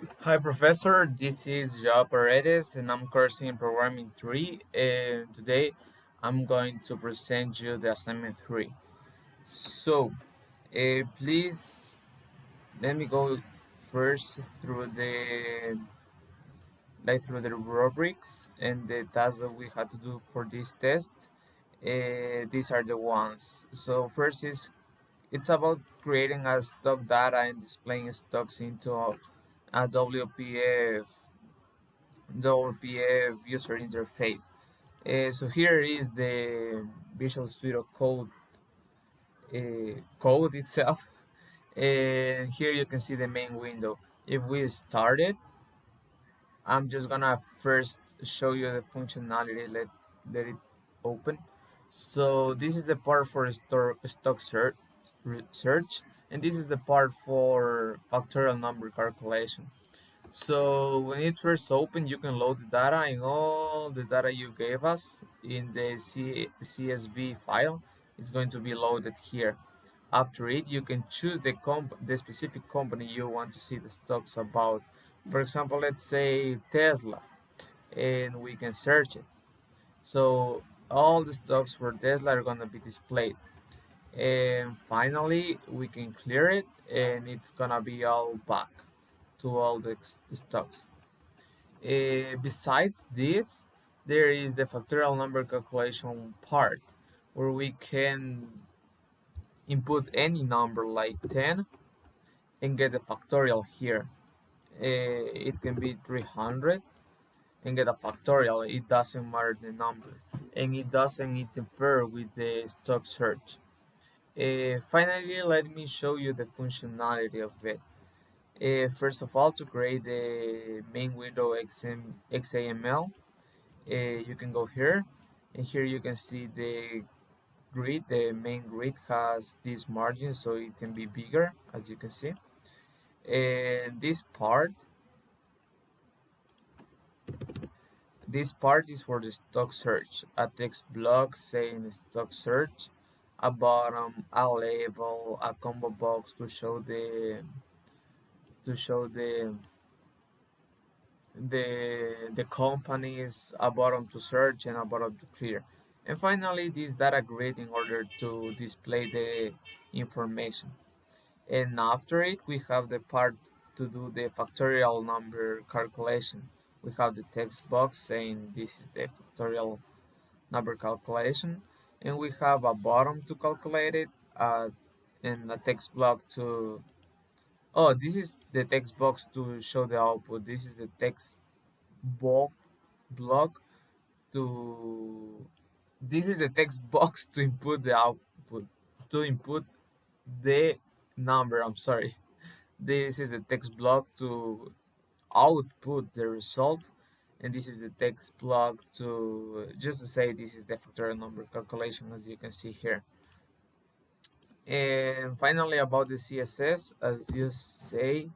Hi, Professor. This is Joao Paredes, and I'm cursing in Programming 3. And today I'm going to present you the assignment 3. So, please let me go first through the rubrics and the tasks that we had to do for this test. These are the ones. So, first is it's about creating a stock data and displaying stocks into a WPF user interface. So here is the Visual Studio code itself, and here you can see the main window. If we start it, I'm just gonna first show you the functionality. Let it open. So this is the part for stock search, and this is the part for factorial number calculation. So when it first open, you can load the data and all the data you gave us in the CSV file is going to be loaded here. After it, you can choose the specific company you want to see the stocks about. For example, let's say Tesla, and we can search it. So all the stocks for Tesla are going to be displayed. And finally, we can clear it, and it's gonna be all back to all the stocks. Besides this, there is the factorial number calculation part where we can input any number like 10 and get the factorial here. It can be 300 and get a factorial. It doesn't matter the number, and it doesn't interfere with the stock search. Finally, let me show you the functionality of it. First of all, to create the main window XAML, you can go here, and here you can see the grid. The main grid has this margin, so it can be bigger, as you can see. And this part is for the stock search. A text block saying stock search, a bottom, a label, a combo box to show the companies, a bottom to search and a bottom to clear. And finally, this data grid in order to display the information. And after it, we have the part to do the factorial number calculation. We have the text box saying this is the factorial number calculation, and we have a bottom to calculate it, and a text block to. Oh, this is the text box to show the output. This is the text box block to this is the text box to input the output, to input the number. I'm sorry. This is the text block to output the result, and this is the text block to just to say this is the factorial number calculation, as you can see here. And finally, about the CSS, as you say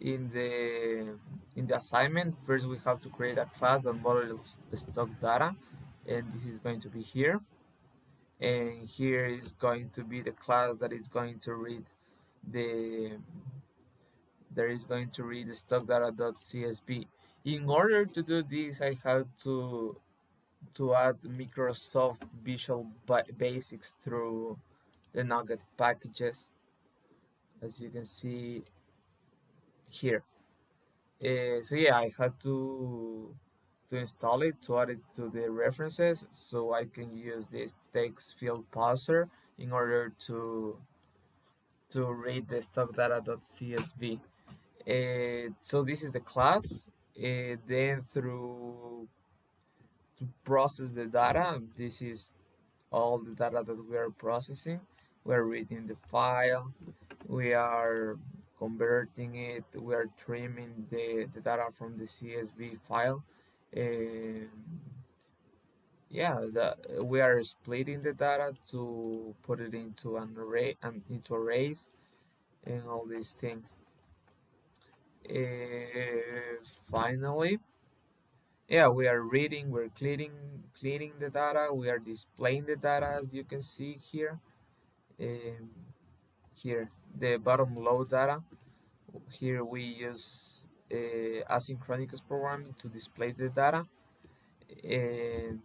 in the assignment, first we have to create a class that models the stock data, and this is going to be here. And here is going to be the class that is going to read the stock data.csv. In order to do this, I have to add Microsoft Visual Basics through the Nugget packages, as you can see here. So yeah, I had to install it to add it to the references so I can use this text field parser in order to read the stock data.csv. So this is the class. Then through to process the data, this is all the data that we are processing. We are reading the file, we are converting it, we are trimming the data from the CSV file. And yeah, we are splitting the data to put it into an array and into arrays and all these things. Finally, yeah, we are reading, we're cleaning the data, we are displaying the data, as you can see here. Here, the bottom load data. Here we use asynchronous programming to display the data. And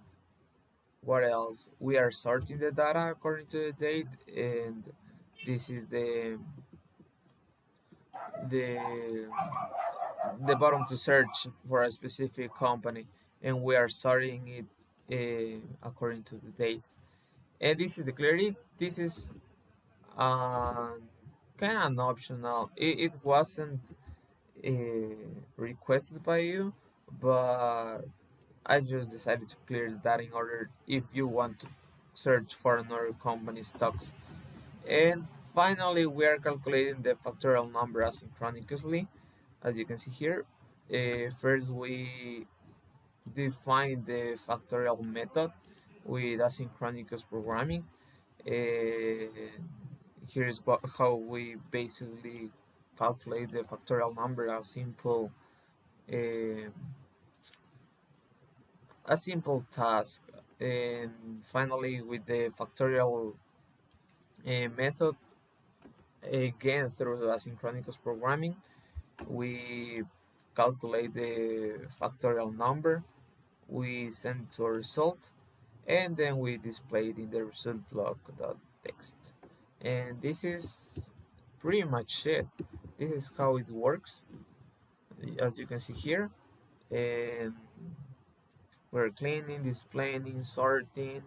what else? We are sorting the data according to the date, and this is the the button to search for a specific company, and we are sorting it according to the date. And this is the query. This is um, kind of optional. It wasn't uh, requested by you, but I just decided to clear that in order if you want to search for another company stocks. And finally, we are calculating the factorial number asynchronously, as you can see here. First, we define the factorial method with asynchronous programming. Here is how we basically calculate the factorial number, uh, a simple task. And finally, with the factorial method, again through asynchronous programming, we calculate the factorial number, we send to a result, and then we display it in the result block.text. And this is pretty much it. This is how it works, as you can see here. And we're cleaning, displaying, sorting,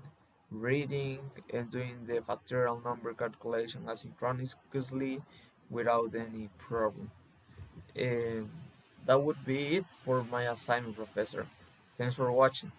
reading, and doing the factorial number calculation asynchronously without any problem. And that would be it for my assignment, Professor. Thanks for watching.